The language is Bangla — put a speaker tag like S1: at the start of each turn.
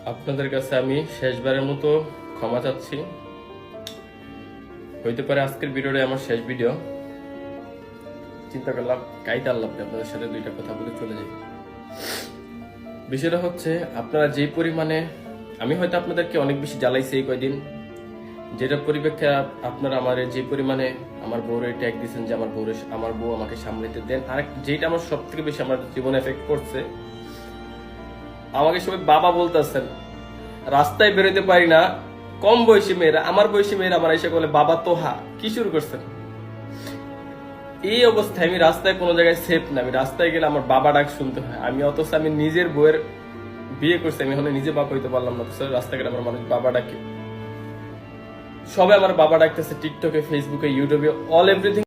S1: আপনাদের কাছে আমি শেষবারের মতো ক্ষমা চাচ্ছি। হইতে পারে আজকের ভিডিওটা আমার শেষ ভিডিও। চিন্তা করলাম কাইতে আল্লাহ আপনাদের সাথে দুইটা কথা বলে চলে যাই। বিষয়টা হচ্ছে আপনারা যেই পরিমাণে, আমি হয়তো আপনাদেরকে অনেক বেশি জ্বালাইছি এই কয়দিন, যেটা পরিপ্রেক্ষে আপনারা আমার যে পরিমাণে আমার বউরে ট্যাগ দিচ্ছেন যে আমার বউ আমাকে সামলাতে দেন, আর যেটা আমার সব থেকে বেশি আমার জীবনে এফেক্ট করছে, আমাকে সবাই বাবা বলতেছেন, রাস্তায় বেরোতে পারি না, কম বয়সী মেয়েরা, আমার বয়সী মেয়েরা আমার এসে বলে বাবা তোহা, কি শুরু করছেন? এই অবস্থায় আমি রাস্তায় কোনো জায়গায় সেফ না, আমি রাস্তায় গেলে আমার বাবা ডাক শুনতে হয়। অথচ আমি নিজের বউয়ের বিয়ে করছি, আমি এখন নিজে বাবা হইতে পারলাম না, রাস্তাঘাটে আমার মানুষ বাবা ডাকে, সবাই আমার বাবা ডাকতেছে, টিকটকে, ফেসবুকে, ইউটিউবে, অল এভরিথিং।